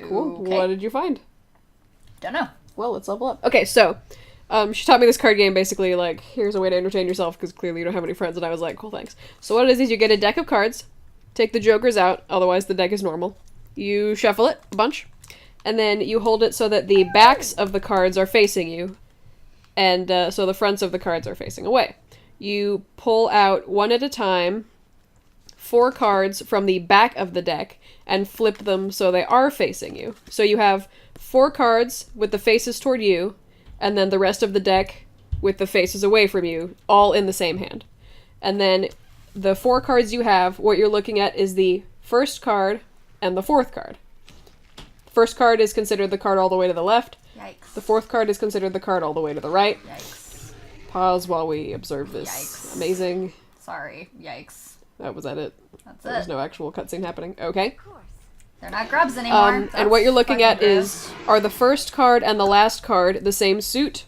Cool. Okay. What did you find? Don't know. Well, let's level up. Okay, so, she taught me this card game, basically, like, here's a way to entertain yourself, because clearly you don't have any friends, and I was like, cool, thanks. So what it is you get a deck of cards, take the jokers out, otherwise the deck is normal. You shuffle it, a bunch, and then you hold it so that the backs of the cards are facing you, and so the fronts of the cards are facing away. You pull out, one at a time, 4 cards from the back of the deck, and flip them so they are facing you. So you have 4 cards with the faces toward you, and then the rest of the deck with the faces away from you, all in the same hand. And then the 4 cards you have, what you're looking at is the first card and the 4th card. The first card is considered the card all the way to the left. Yikes. The 4th card is considered the card all the way to the right. Yikes. Pause while we observe this. Yikes. Amazing. Sorry. Yikes. Was that it? That's There was it. no actual cutscene happening. Okay. They're not grubs anymore. And what you're looking at fucking is, are the first card and the last card the same suit?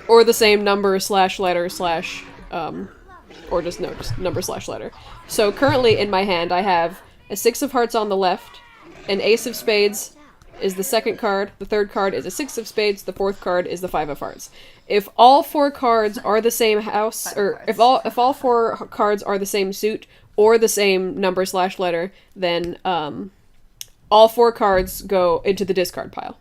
Or the same number slash letter slash, or just number slash letter. So currently in my hand I have a 6 of hearts on the left, an ace of spades is the second card, the third card is a 6 of spades, the 4th card is the 5 of hearts. If all 4 cards are the same house, or if all 4 cards are the same suit, or the same number slash letter, then, all 4 cards go into the discard pile.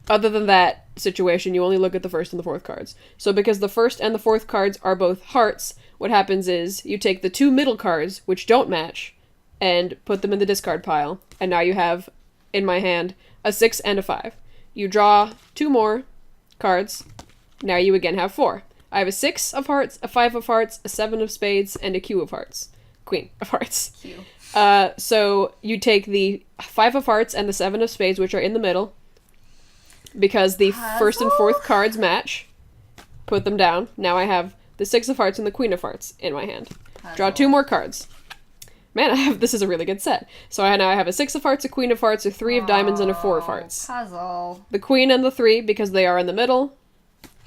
Other than that situation, you only look at the first and the 4th cards. So because the first and the 4th cards are both hearts, what happens is you take the 2 middle cards, which don't match, and put them in the discard pile. And now you have, in my hand, a 6 and a 5. You draw 2 more cards. Now you again have 4. I have a 6 of hearts, a 5 of hearts, a 7 of spades, and a Q of hearts. Queen of hearts. Q. So you take the 5 of hearts and the 7 of spades, which are in the middle, because the first and 4th cards match. Put them down. Now I have the 6 of hearts and the Queen of hearts in my hand. Draw 2 more cards. Man, this is a really good set. So now I have a 6 of hearts, a Queen of hearts, a 3 of diamonds, and a 4 of hearts. Puzzle. The Queen and the 3, because they are in the middle,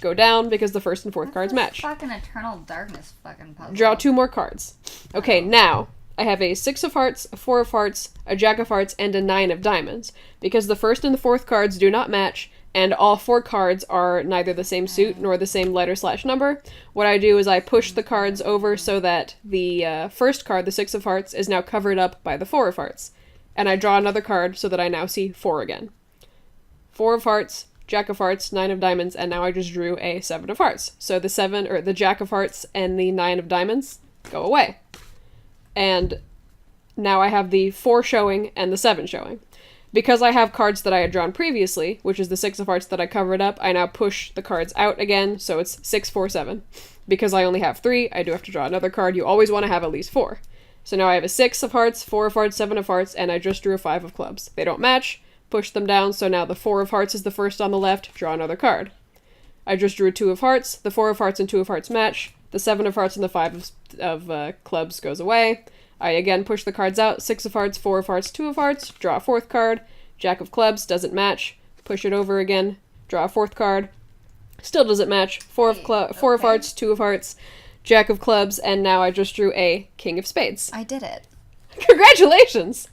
go down because the first and 4th cards match. Fucking Eternal Darkness fucking puzzle. Draw 2 more cards. Okay, now I have a 6 of hearts, a 4 of hearts, a Jack of hearts, and a 9 of diamonds. Because the first and the 4th cards do not match, and all 4 cards are neither the same suit nor the same letter slash number, what I do is I push the cards over so that the first card, the 6 of hearts, is now covered up by the 4 of hearts. And I draw another card so that I now see 4 again. 4 of hearts, Jack of hearts, 9 of diamonds, and now I just drew a 7 of hearts. So the Jack of hearts and the 9 of diamonds go away. And now I have the 4 showing and the 7 showing. Because I have cards that I had drawn previously, which is the 6 of hearts that I covered up, I now push the cards out again, so it's 6, 4, 7. Because I only have 3, I do have to draw another card. You always want to have at least 4. So now I have a 6 of hearts, 4 of hearts, 7 of hearts, and I just drew a 5 of clubs. They don't match, push them down, so now the 4 of hearts is the first on the left, draw another card. I just drew 2 of hearts, the 4 of hearts and 2 of hearts match, the 7 of hearts and the 5 of clubs goes away. I again push the cards out, 6 of hearts, 4 of hearts, 2 of hearts, draw a 4th card, Jack of clubs, doesn't match, push it over again, draw a 4th card, still doesn't match, 4 of hearts, 2 of hearts, Jack of clubs, and now I just drew a King of spades. I did it. Congratulations!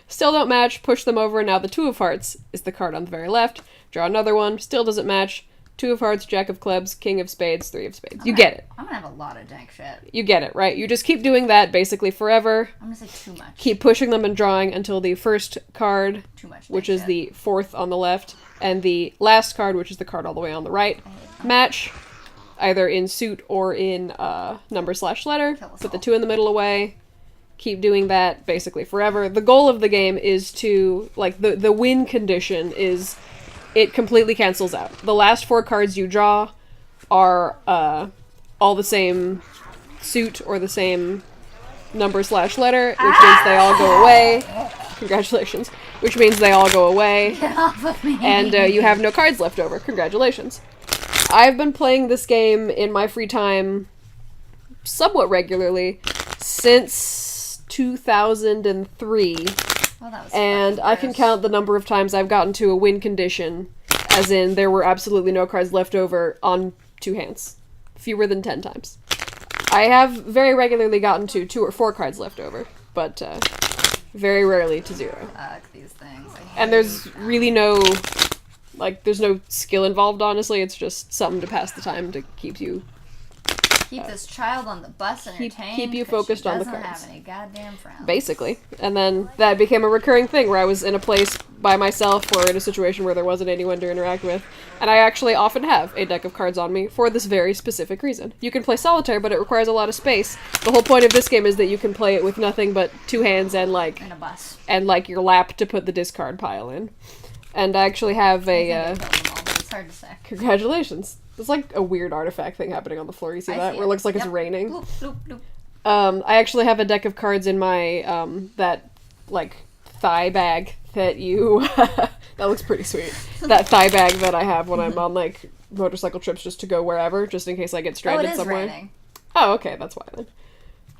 Still don't match, push them over, now the 2 of hearts is the card on the very left, draw another one, still doesn't match, 2 of hearts, Jack of clubs, King of spades, 3 of spades. You get it. I'm gonna have a lot of dank shit. You get it, right? You just keep doing that basically forever. I'm gonna say too much. Keep pushing them and drawing until the first card, Too much which dank is shit. the 4th on the left, and the last card, which is the card all the way on the right, match, either in suit or in number slash letter. Kill us Put the all. 2 in the middle away. Keep doing that basically forever. The goal of the game is to, like, the win condition is it completely cancels out. The last 4 cards you draw are all the same suit or the same number slash letter, which means they all go away. Congratulations. Which means they all go away. Get off of me. And you have no cards left over. Congratulations. I've been playing this game in my free time somewhat regularly since 2003. Well, that was And fucking I can gross. count the number of times I've gotten to a win condition, as in there were absolutely no cards left over on 2 hands. Fewer than 10 times. I have very regularly gotten to 2 or 4 cards left over, but Very rarely to 0. Fuck these things. I hate And there's them. really no, like, there's no skill involved, honestly. It's just something to pass the time to keep you... Keep this child on the bus entertained. keep you 'cause focused she on the doesn't cards. have any goddamn friends. Basically. And then that became a recurring thing where I was in a place by myself or in a situation where there wasn't anyone to interact with. And I actually often have a deck of cards on me for this very specific reason. You can play solitaire, but it requires a lot of space. The whole point of this game is that you can play it with nothing but 2 hands and, like... In a bus. And, like, your lap to put the discard pile in. And I actually have a, I think I killed them all, but it's hard to say. Congratulations. There's, like, a weird artifact thing happening on the floor. You see that? Where it looks like it's raining. Bloop, bloop, bloop. I actually have a deck of cards in my, that, like, thigh bag that you... that looks pretty sweet. That thigh bag that I have when I'm on, like, motorcycle trips just to go wherever, just in case I get stranded somewhere. Raining. Oh, okay, that's why then.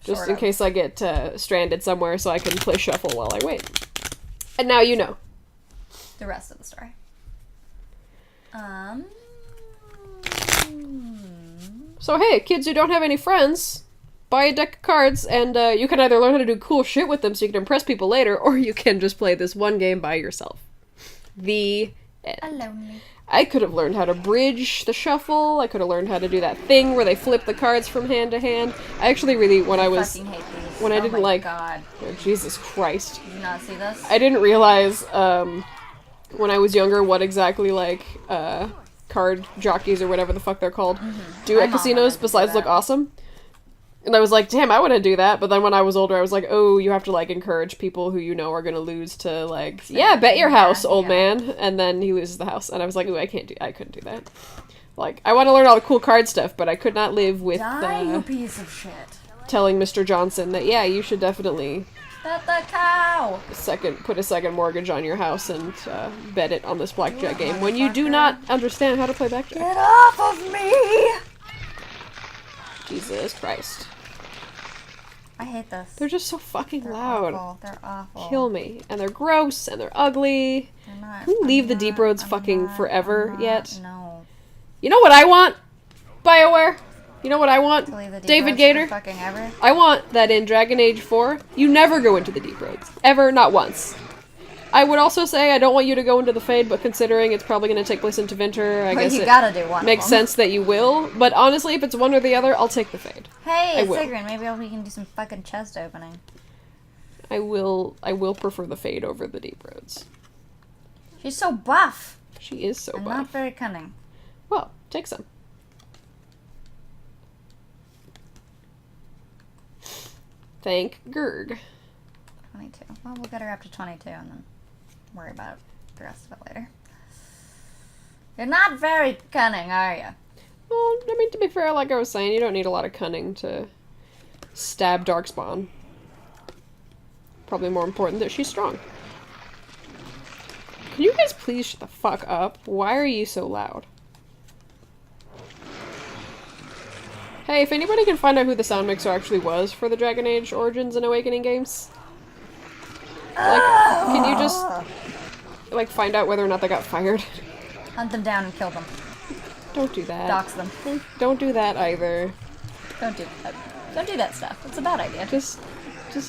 Just Sort in of. case I get stranded somewhere so I can play shuffle while I wait. And now you know. The rest of the story. So hey, kids who don't have any friends, buy a deck of cards, and you can either learn how to do cool shit with them so you can impress people later, or you can just play this one game by yourself. The end. Lonely. I could have learned how to bridge the shuffle. I could have learned how to do that thing where they flip the cards from hand to hand. I actually really, when I was... fucking hate these. When I didn't my like... God. Oh, Jesus Christ. Did you not see this? I didn't realize, when I was younger what exactly, like, card jockeys or whatever the fuck they're called do My at mom casinos wanted to do besides look that. awesome. And I was like, damn, I want to do that. But then when I was older, I was like, oh, you have to, like, encourage people who you know are going to lose to, like, yeah, bet your house, old man. And then he loses the house. And I was like, ooh, I couldn't do that. Like, I want to learn all the cool card stuff, but I could not live with Die, you piece of shit. telling Mr. Johnson that, yeah, you should definitely Bet the cow. put a second mortgage on your house and bet it on this blackjack game when you do not understand how to play blackjack. Get off of me! Jesus Christ. I hate this. They're just so fucking They're loud. Awful. They're awful. Kill me. And they're gross, and they're ugly. They're not, Can we leave the I'm deep not- roads I'm fucking not- forever I'm not- yet? No. You know what I want? BioWare? You know what I want? To leave the deep David roads Gator? for fucking ever. I want that in Dragon Age 4, you never go into the deep roads. Ever, not once. I would also say I don't want you to go into the Fade, but considering it's probably going to take place in Tevinter, I Well, guess you it gotta do one. makes of them. sense that you will. But honestly, if it's one or the other, I'll take the Fade. Hey, I will. Sigrun, maybe we can do some fucking chest opening. I will prefer the Fade over the deep roads. She's so buff. She is so and buff. not very cunning. Well, take some. Thank Gerg. 22. Well, we'll get her up to 22 and then worry about the rest of it later. You're not very cunning, are you? Well, I mean, to be fair, like I was saying, you don't need a lot of cunning to stab Darkspawn. Probably more important that she's strong. Can you guys please shut the fuck up? Why are you so loud? Hey, if anybody can find out who the sound mixer actually was for the Dragon Age Origins and Awakening games, like, can you just, like, find out whether or not they got fired? Hunt them down and kill them. Don't do that. Dox them. Don't do that either. Don't do that. Don't do that stuff. It's a bad idea. Just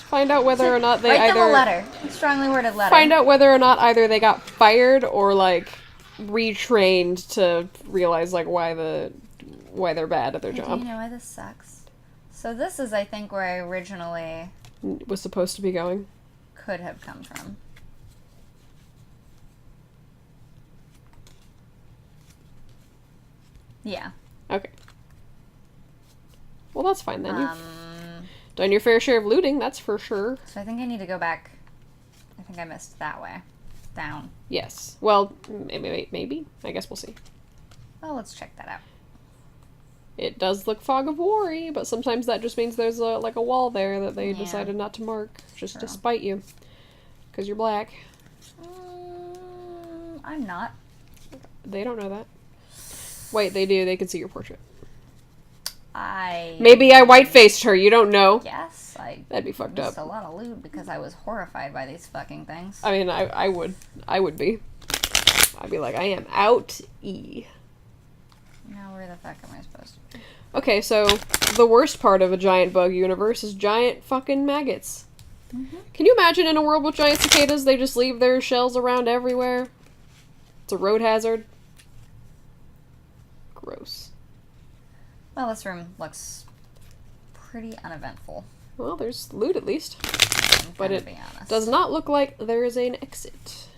find out whether or not they Write either... them a letter. A strongly worded letter. Find out whether or not either they got fired or, like, retrained to realize, like, why they're bad at their Hey, do job. you know why this sucks? So this is, I think, where I originally Was supposed to be going. could have come from. Yeah. Okay. Well, that's fine then. You've done your fair share of looting, that's for sure. So I think I need to go back. I think I missed that way. Down. Yes. Well, maybe. I guess we'll see. Well, let's check that out. It does look Fog of War-y, but sometimes that just means there's a wall there that they Yeah. decided not to mark, just to True. spite you. Because you're black. I'm not. They don't know that. Wait, they do. They can see your portrait. I Maybe I white-faced her, you don't know. Yes, I That'd be fucked missed up. a lot of loot because I was horrified by these fucking things. I mean, I would be. I'd be like, I am out-e. Now where the fuck am I supposed to be? Okay, so the worst part of a giant bug universe is giant fucking maggots. Can you imagine in a world with giant cicadas, they just leave their shells around everywhere? It's a road hazard. Gross. Well, this room looks pretty uneventful. Well, there's loot at least. But it Be honest. does not look like there is an exit.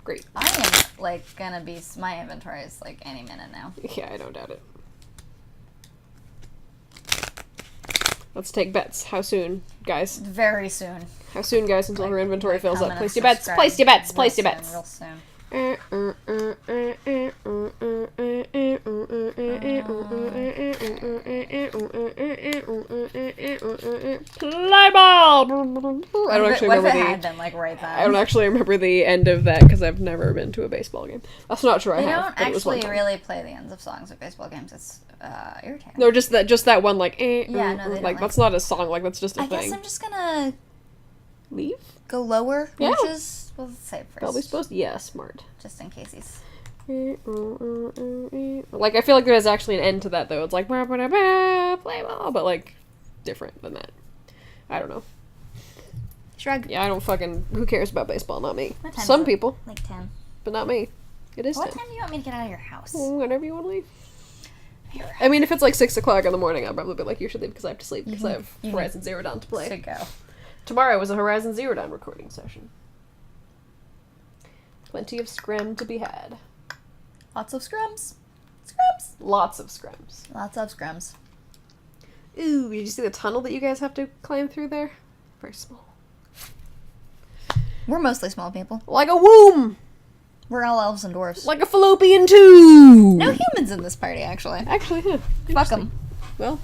Great. I am, like, gonna be... My inventory is, like, any minute now. Yeah, I don't doubt it. Let's take bets. How soon, guys? Very soon. How soon, guys, until her inventory Like, fills up? comment Place and your bets, subscribe. place your bets, Real place your soon, bets. Real soon. Play ball! I don't actually What if remember it the... had been, like, right then? I don't actually remember the end of that because I've never been to a baseball game. That's not true. I They have. don't But it was one actually time. really play the ends of songs at baseball games. It's irritating. No, just that one like. Yeah, no, they don't like like- that's not a song. Like that's just a I thing. guess I'm just gonna Leave. go lower. Yeah. Which is... Well, let's say it first. Probably supposed. Yeah, smart. Just in case he's... Like I feel like there's actually an end to that though. It's like play ball, but like different than that. I don't know. Shrug. Yeah, I don't fucking. Who cares about baseball? Not me. What time Some is it? people, Like 10. but not me. It is What 10. time do you want me to get out of your house? Whenever you want to leave. I mean, if it's like 6 o'clock in the morning, I'll probably be like, you should leave because I have to sleep because I have you Horizon Zero Dawn to play. Should go. Tomorrow is a Horizon Zero Dawn recording session. Plenty of scrim to be had. Lots of scrums. Scrums. Lots of scrims. Lots of scrums. Ooh, did you see the tunnel that you guys have to climb through there? Very small. We're mostly small people. Like a womb! We're all elves and dwarves. Like a fallopian tube! No humans in this party, actually. Actually, yeah. Fuck them. Well,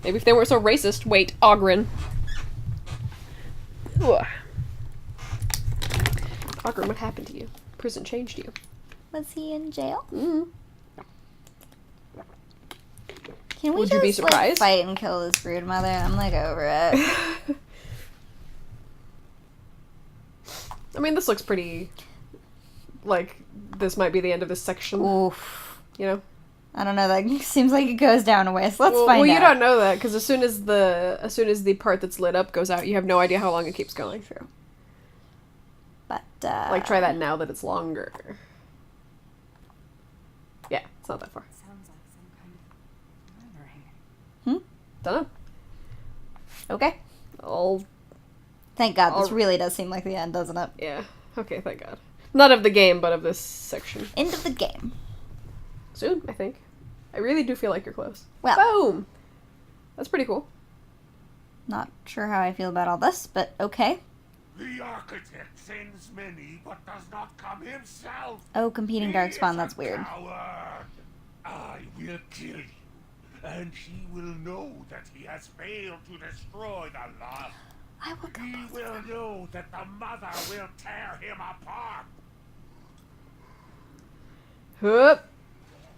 maybe if they weren't so racist. Wait, Ogren. Ugh. Ogren, what happened to you? Prison changed you. Was he in jail? Mm. Can we Would just, you be surprised? like, fight and kill this brood mother? I'm, like, over it. I mean, this looks pretty... Like, this might be the end of this section. Oof. You know? I don't know, that seems like it goes down a ways. Let's Well, find out. you don't know that, because as soon as the part that's lit up goes out, you have no idea how long it keeps going through. But, Like, try that now that it's longer. Yeah, it's not that far. Sounds like some kind of murmuring. Dunno. Okay. I'll... Thank God, this I'll- really does seem like the end, doesn't it? Yeah. Okay, thank God. Not of the game, but of this section. End of the game. Soon, I think. I really do feel like you're close. Well. Boom! That's pretty cool. Not sure how I feel about all this, but okay. The architect sends many, but does not come himself. Oh, competing He Darkspawn, is that's a weird. coward. I will kill you, and he will know that he has failed to destroy the love. I will go He both. will know that the mother will tear him apart. Hup.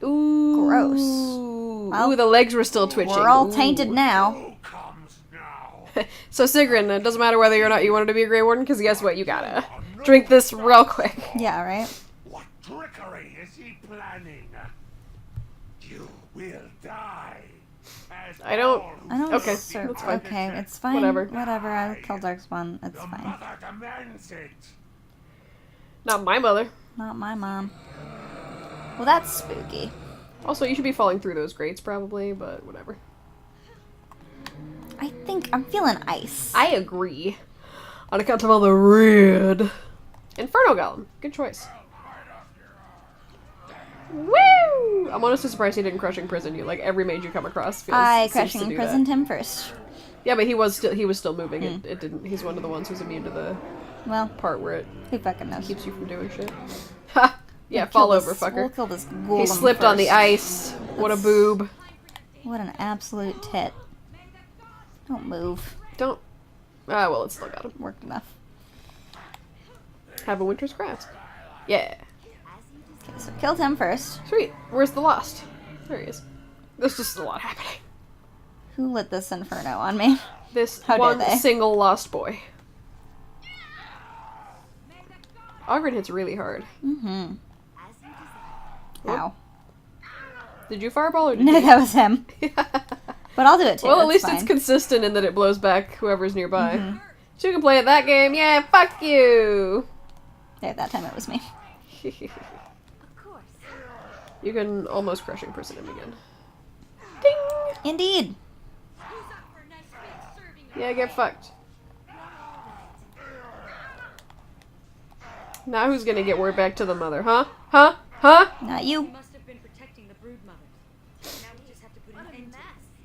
Ooh. Gross. Ooh, Well, the legs were still twitching. We're all Ooh. tainted now. Who comes now? So Sigrun, it doesn't matter whether or not you wanted to be a Grey Warden, because guess what? You gotta drink this real quick. Yeah, right? What trickery is he planning? You will die. As I don't- all I don't Okay, ser- that's fine. Okay, it's fine. Whatever. Whatever, I'll kill Darkspawn. It's The fine. mother demands it. Not my mother. Not my mom. Well, that's spooky. Also, you should be falling through those grates probably, but whatever. I think I'm feeling ice. I agree. On account of all the red. Inferno Golem. Good choice. Woo! I'm honestly surprised he didn't crushing prison you. Like every mage you come across seems to Crushing do imprisoned that. him first. Yeah, but he was still moving. It didn't. He's one of the ones who's immune to the Well, part where it who fucking knows? keeps you from doing shit. Ha! Yeah, We'll fall kill over, this- fucker. We'll kill this golem He slipped on the first. ice. What a boob. What an absolute tit. Don't move. Don't. Ah, well, it still got him. Worked enough. Have a winter's grasp. Yeah. Okay, so killed him first. Sweet. Where's the lost? There he is. There's just a lot happening. Who lit this inferno on me? This How dare one they? single lost boy. Ogren hits really hard. Mm-hmm. Ow. Did you fireball or did No, you? that was him. But I'll do it too. Well, at least fine. it's consistent in that it blows back whoever's nearby. So you can play at that game. Yeah, fuck you. Yeah, that time it was me. You can almost crushing person him again. Ding! Indeed. Yeah, get fucked. Now who's gonna get word back to the mother, huh? Huh? Huh? Not you. Must have been protecting the brood mothers. Now we just have to put an end to this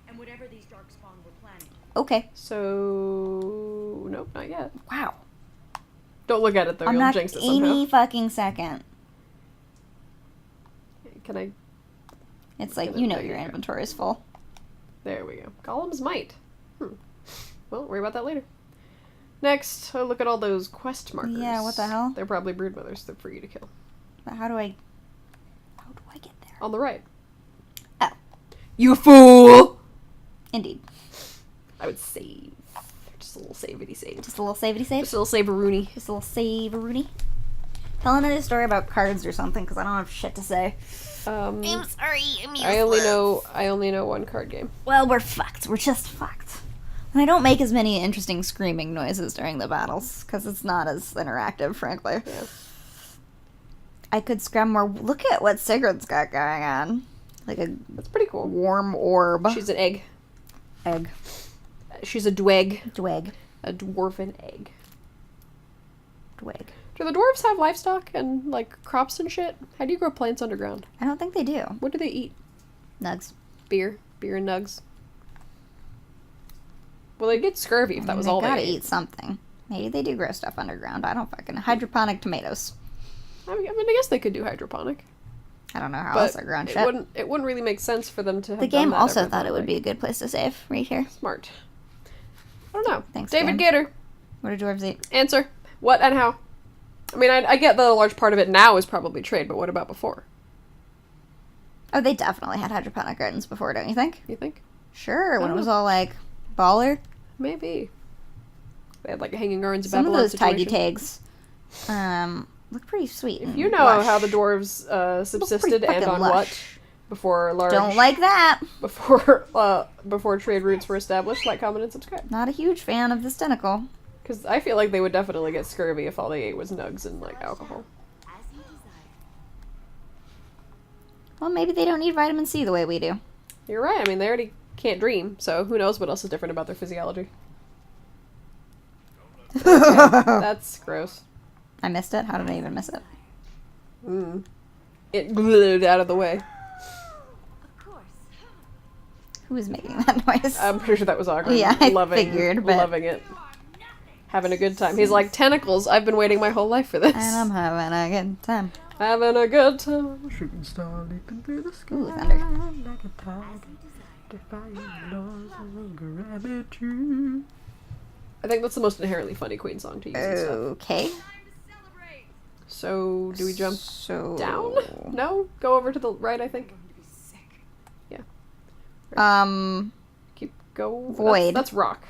and whatever these darkspawn were planning. Okay. So... Nope, not yet. Wow. Don't look at it though, I'm you'll not jinx it any somehow. fucking second. Can I... It's like, you know your inventory is full. There we go. Golem's Might. Well, worry about that later. Next, look at all those quest markers. Yeah, what the hell? They're probably brood mothers for you to kill. But how do I get there? On the right. Oh. You fool! Indeed. I would save. Just a little savity save. Just a little savity save? Just a little save-a-rooney. Just a little save-a-rooney? Tell another story about cards or something, because I don't have shit to say. I'm sorry, I'm useless. I only know one card game. Well, we're fucked. We're just fucked. And I don't make as many interesting screaming noises during the battles, because it's not as interactive, frankly. Yeah. I could scram more. Look at what Sigurd's got going on. Like a That's pretty cool. warm orb. She's an egg. Egg. She's a dweg. Dweg. A dwarven egg. Dweg. Do the dwarves have livestock and, like, crops and shit? How do you grow plants underground? I don't think they do. What do they eat? Nugs. Beer. Beer and nugs. Well, they'd get scurvy if that was all they they gotta ate. eat something. Maybe they do grow stuff underground. I don't fucking... Hydroponic tomatoes. I mean, I guess they could do hydroponic. I don't know how But else they're growing it shit. wouldn't really make sense for them to have The done game that also ever, thought it would like, be a good place to save, right here. smart. I don't know. Thanks, David game. Gator, What do dwarves eat? answer. What and how? I mean, I get that a large part of it now is probably trade, but what about before? Oh, they definitely had hydroponic gardens before, don't you think? You think? Sure, when it don't was know. all, like, baller. Maybe. They had, like, a Hanging Gardens of Some of Babylon those taggy situation. tags look pretty sweet. If and you know lush. how the dwarves subsisted and fucking on lush. what before large... Don't like that. Before trade routes were established, like, comment, and subscribe. Not a huge fan of this tentacle. Because I feel like they would definitely get scurvy if all they ate was nugs and, like, alcohol. Well, maybe they don't need vitamin C the way we do. You're right. I mean, they already can't dream, so who knows what else is different about their physiology. Yeah, that's gross. I missed it? How did I even miss it? It glowed out of the way. Who is making that noise? I'm pretty sure that was Ogren. Yeah, I loving, figured, but- loving it. Having a good time. He's like, tentacles, I've been waiting my whole life for this. And I'm having a good time. Having a good time. Shooting star leaping through the sky. Ooh, thunder. Like a tiger, defying the laws of gravity. I think that's the most inherently funny Queen song to use and stuff. Okay. So, do we jump So... down? No? Go over to the right, I think. Keep go. Void. That's rock.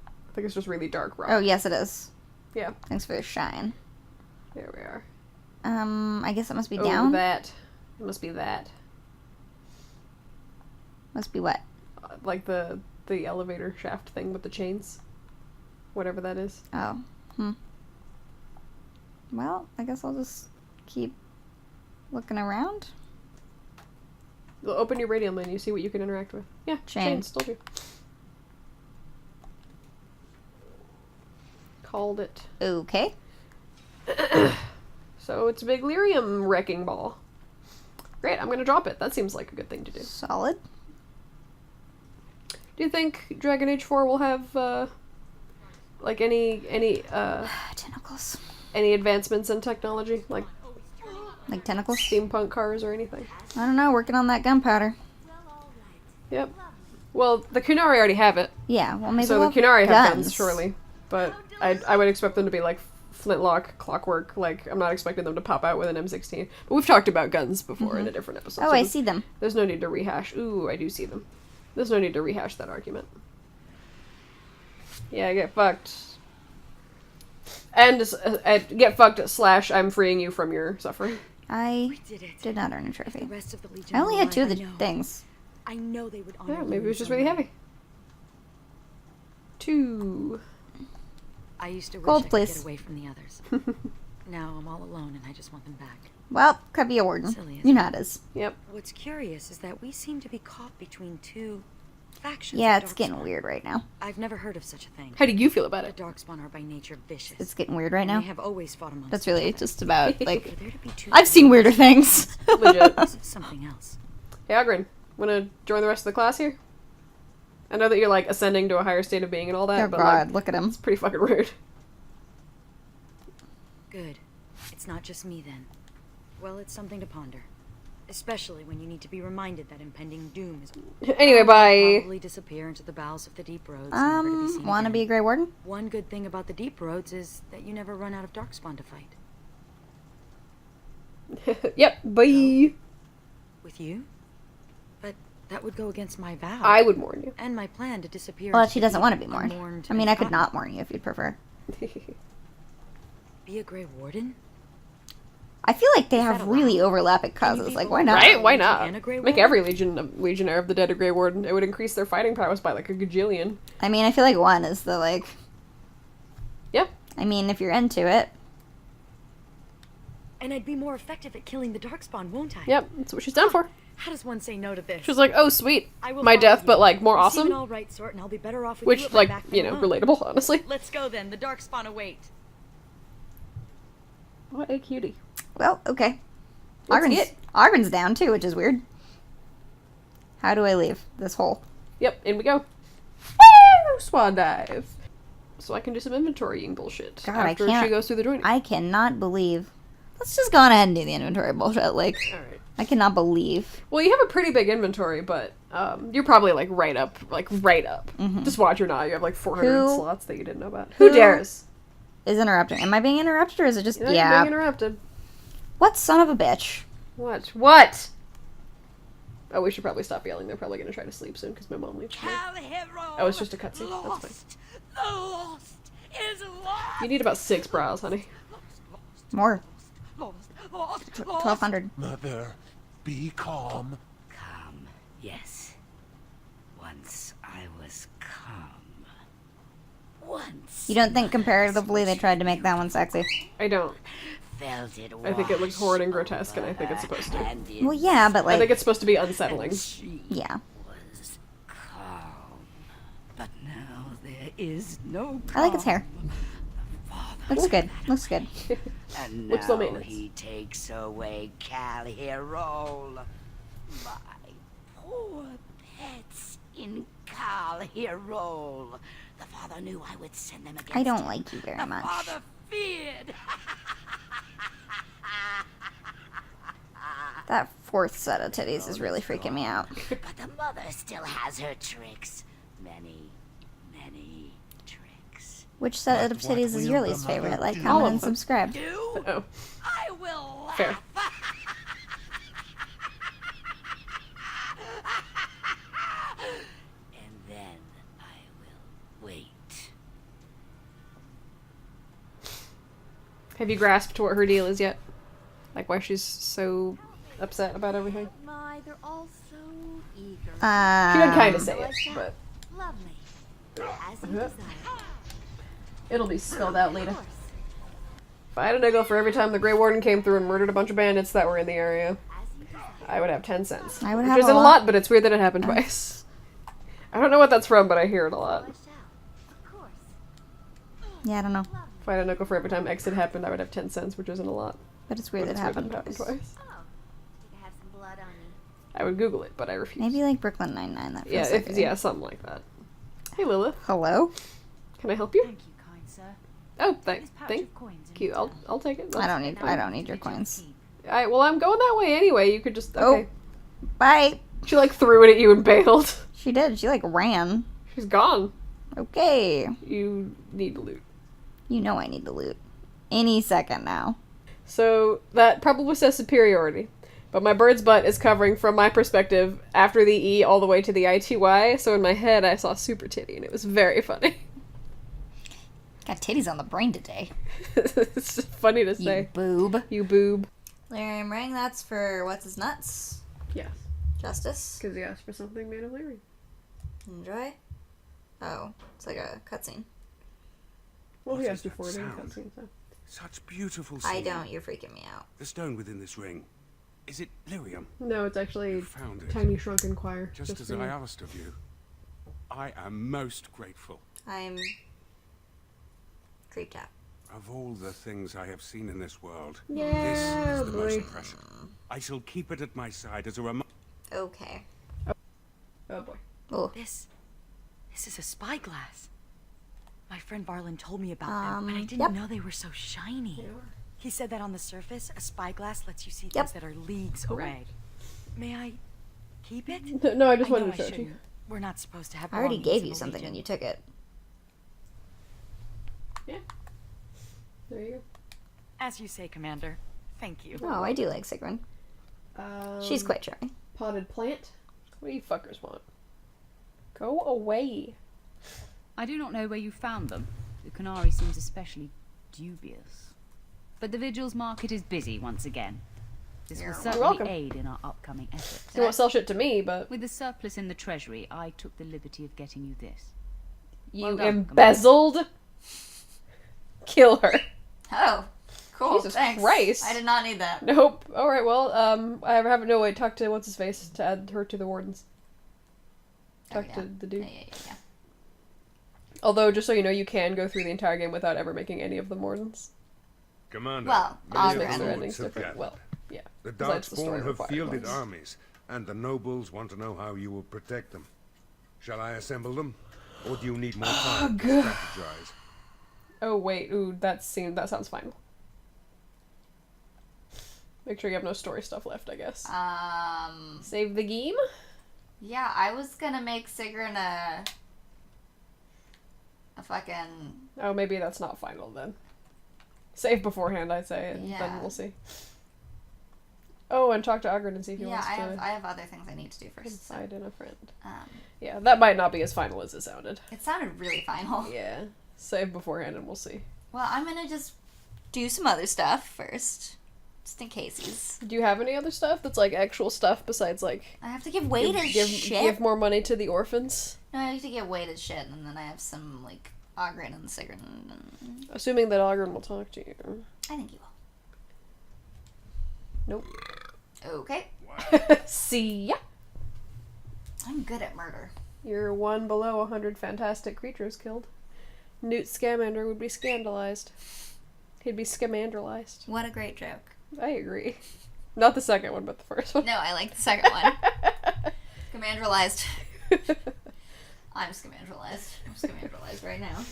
I think it's just really dark rock. Oh, yes, it is. Yeah. Thanks for the shine. There we are. I guess it must be Oh, down. that. It must be that. Must be what? Like the elevator shaft thing with the chains. Whatever that is. Oh. Well, I guess I'll just keep looking around. Well, open your radial menu, see what you can interact with. Yeah, Chain. chains. Told you. Called it. Okay. So it's a big lyrium wrecking ball. Great, I'm gonna drop it. That seems like a good thing to do. Solid. Do you think Dragon Age 4 will have like any Tentacles. any advancements in technology, like Like tentacles? steampunk cars or anything? I don't know, working on that gunpowder. Yep. Well, the Kunari already have it, Yeah, well maybe so we'll the Kunari have guns. guns, surely. But I would expect them to be like flintlock, clockwork. Like, I'm not expecting them to pop out with an M16. But we've talked about guns before in a different episode. Oh, so I there's- see them. There's no need to rehash. Ooh, I do see them. There's no need to rehash that argument. Yeah, get fucked. And get fucked / I'm freeing you from your suffering. I Did it. did not earn a trophy. The rest of the Legion I only had alive, 2 of the I know. things. I know they would honor Yeah, you maybe it in was just some really way. heavy. 2. I used to wish Gold, I could please. get away from the others. Now I'm all alone and I just want them back. Well, could be a warden. Silly, isn't You it? know it is. Yep. What's curious is that we seem to be caught between two factions. Yeah, of it's getting Darkspawn. weird right now. I've never heard of such a thing. How do you feel about The it? Darkspawn are by nature vicious. It's getting weird right and now. They have always fought amongst That's each really other. just about, For like... there to be two I've seen weirder things. Legit. This is something else. Hey, Ogren, wanna join the rest of the class here? I know that you're, like, ascending to a higher state of being and all that, Oh but, god, like, look at him. it's pretty fucking rude. Good. It's not just me then. Well, it's something to ponder. Especially when you need to be reminded that impending doom is Anyway, bye. probably disappear into the bowels of the deep roads, never to be seen Wanna again. be a Grey Warden? One good thing about the deep roads is that you never run out of Darkspawn to fight. Yep, bye. With you? But that would go against my vow. I would warn you. And my plan to disappear. Well, into she the doesn't deep, want to be mourned. unmourned, I mean, and I could forgotten. not mourn you if you'd prefer. Be a Grey Warden? I feel like they Is have that really allowed? overlapping Can causes. you Like, be why not? Right? Why Legion not? and a Grey Make Warden? every Legionnaire of the Dead a Grey Warden. It would increase their fighting prowess by, like, a gajillion. I mean, I feel like one is the, like... Yep. I mean, if you're into it. And I'd be more effective at killing the Darkspawn, won't I? Yep, that's what she's down for. How does one say no to this? She was like, oh, sweet. I will My follow death, you. but, like, more You seem an awesome. all-right sort, and I'll be better off with you Which, at my like, back you than know, alone. relatable, honestly. Let's go then. The Darkspawn await. What a cutie. Well, okay. Let's Argren's, get- Argren's down, too, which is weird. How do I leave this hole? Yep, in we go. Woo! Swan dive. So I can do some inventorying bullshit God, I after can't- she goes through the joining. I cannot believe... Let's just go on ahead and do the inventory bullshit. Like, Alright. I cannot believe... Well, you have a pretty big inventory, but you're probably, like, right up. Just watch your not. You have, like, 400 Who- slots that you didn't know about. Who dares? Is interrupting. Am I being interrupted, or is it just... You're Yeah. being interrupted. What son of a bitch? What? Oh, we should probably stop yelling. They're probably going to try to sleep soon because my mom leaves. Oh, it's just a cutscene. That's fine. The lost is lost. You need about 6 brows, honey. More. Lost, lost, lost. 1,200. Mother, be calm. Calm, yes. Once I was calm. Once. You don't think comparatively they tried to make that one sexy? I don't. Felt it I think it looks wash horrid and grotesque, and I over think it's supposed to. her hand Well, yeah, but I think like... it's supposed to be unsettling. and she Yeah. was calm. But now there is no calm. I like his hair. Father, Looks good. Looks good. and Looks low now maintenance. he takes away Cal Hero. My poor pets in Cal Hero. The father knew I would send them against I don't him. like you very The much. father feared. That fourth set of titties is really freaking me out. But the mother still has her tricks. Many, many tricks. Which set But of what titties is will your the least mother favorite? Like, do? comment, All and of them. subscribe. Do Oh, I will laugh. fair. And then I will wait. Have you grasped what her deal is yet? Like why she's so upset about everything? My, they're all so eager. She did kind of Um, say it, but Lovely. As you Uh-huh. desire. it'll be spelled out later. If I had a nickel for every time the Grey Warden came through and murdered a bunch of bandits that were in the area, As you desire. I would have 10 cents. I would Which have isn't a a lot. lot, but it's weird that it happened twice. I don't know what that's from, but I hear it a lot. I shall. Of course. Yeah, I don't know. If I had a nickel for every time exit happened, I would have 10 cents, which isn't a lot. But it's But weird that it's it weird that happened it happened twice. twice. Oh. Think I have some blood on me. I would Google it, but I refuse. Maybe like Brooklyn Nine-Nine. That feels Yeah, like if, it. yeah, something like that. Hey, Lilith. Hello? Can I help you? Thank you, kind sir. Oh, This pouch thank of coins in you. return. I'll take it. I don't need And your coins. keep. Well, I'm going that way anyway. You could just. Oh. Okay. Bye. She like threw it at you and bailed. She did. She like ran. She's gone. Okay. You need loot. You know I need the loot. Any second now. So that probably says superiority. But my bird's butt is covering, from my perspective, after the E all the way to the ITY, so in my head I saw super titty, and it was very funny. Got titties on the brain today. It's just funny to You say. boob. You boob. Larry ring, that's for what's his nuts? Yes. Justice. Because he asked for something made of lyrium. Enjoy. Oh, it's like a cutscene. Well, he What asked is before it that in sound? cutscene, so. Such beautiful I singing. don't. You're freaking me out. The stone within this ring. Is it lyrium? No, it's actually You found it. tiny shrunken choir. Just as for I you. asked of you. I am most grateful. I'm creeped out. Of all the things I have seen in this world, Yeah, this is the boy. most precious. I shall keep it at my side as a reminder. Okay. Oh boy. Oh. This is a spyglass. My friend Varlin told me about them, but I didn't yep. know they were so shiny. He said that on the surface, a spyglass lets you see Yep. things that are leagues away. May I keep it? No, I just I know wanted I to show it to you. shouldn't. We're not supposed to have I already belongings gave in you the something Legion. and you took it. Yeah. There you As you say, Commander. Thank you. Oh, I do like Sigrun. go. She's quite charming. Potted plant? What do you fuckers want? Go away. I do not know where you found them. The Canary seems especially dubious. But the Vigil's market is busy once again. This will You're certainly welcome. aid in our upcoming efforts. You won't sell shit to me, but With the surplus in the treasury, I took the liberty of getting you this. you Well done, embezzled? Kill her. Oh, cool. Jesus Thanks. Christ. I did not need that. Nope. Alright, well, I have no way. Talk to what's-his-face to add her to the wardens. Talk yeah. to the dude. Yeah. Although, just so you know, you can go through the entire game without ever making any of them wardens. Commander, Well, many Oscar of Makes the their and- lords endings have different. gathered. Well, yeah. The besides the story Darkspawn have required fielded ones. armies, and the nobles want to know how you will protect them. Shall I assemble them, or do you need more time to strategize? Oh, wait. Ooh, that sounds fine. Make sure you have no story stuff left, I guess. Save the game? Yeah, I was gonna make Sigrun a fucking... Oh, maybe that's not final then. Save beforehand, I'd say, and Yeah. then we'll see. Oh, and talk to Ogren and see if he Yeah, wants I to have other things I need to do first. So, confide in a friend. um, Yeah, that might not be as final as it sounded. it sounded really final. Yeah. Save beforehand and we'll see. Well, I'm gonna just do some other stuff first. Just in cases. Do you have any other stuff that's like actual stuff besides like I have to give weighted give shit. more money to the orphans? No, I have to get weighted shit, and then I have some, like, Ogren and Sigrun. And... Assuming that Ogren will talk to you. I think you will. Nope. Okay. See ya. I'm good at murder. You're one below 100 fantastic creatures killed. Newt Scamander would be scandalized. He'd be Scamanderlized. What a great joke. I agree. Not the second one, but the first one. No, I like the second one. Scamanderlized. I'm Scamanderlized. I'm Scamanderlized right now.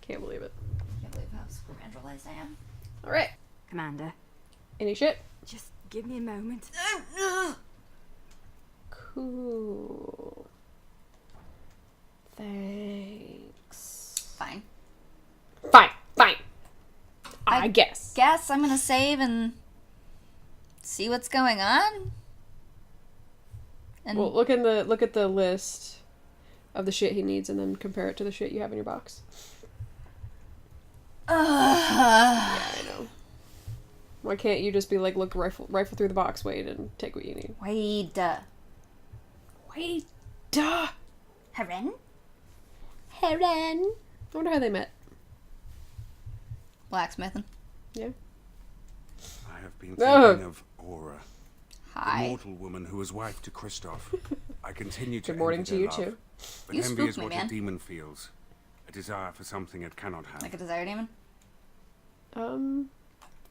Can't believe it. Can't believe how Scamanderlized I am. Alright. Commander, Any shit? just give me a moment. Cool. Thanks. Fine. Fine. I I guess. Guess I'm gonna save and see what's going on. And Well, look at the list of the shit he needs and then compare it to the shit you have in your box. Yeah, I know. Why can't you just be like, look, rifle through the box, wait, and take what you need? wait. Wait, duh. Heron? Heron. I wonder how they met. Blacksmithing. Yeah. I have been Oh. thinking of Aura, the Hi. mortal woman who was wife to Christoph. I continue to Good morning envy to you their love, too. But You envy spooked is me, what man. a demon feels. A desire for something it cannot have. Like a desire demon?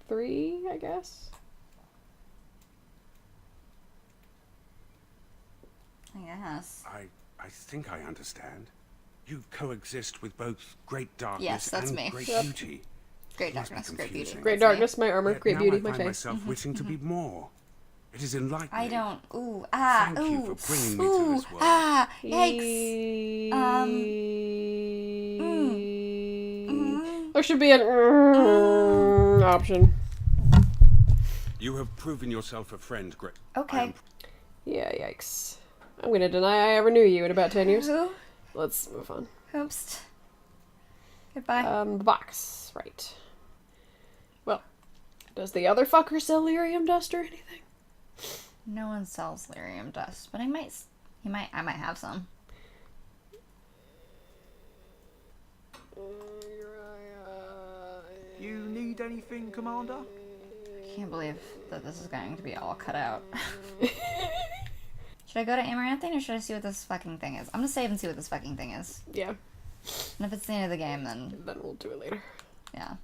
3, I guess. I guess. I think I understand. You coexist with both great darkness Yes, that's and me. great Yep. beauty. Great Must be darkness, great beauty. confusing. Great That's me. darkness, my armor. Yet Great now beauty, I my find face. myself wishing to be more. It is enlightening. I don't. Ooh, Thank you for bringing me to this world. Yikes. There should be an option. You have proven yourself a friend, Great. Okay. Yeah, yikes. I'm gonna deny I ever knew you in about 10 years. Who? Let's move on. Oops. Goodbye. The box, right. Well, does the other fucker sell lyrium dust or anything? No one sells lyrium dust, but I might have some. You need anything, Commander? I can't believe that this is going to be all cut out. Should I go to Amaranthine or should I see what this fucking thing is? I'm gonna save and see what this fucking thing is. Yeah. And if it's the end of the game, then Then we'll do it later. yeah.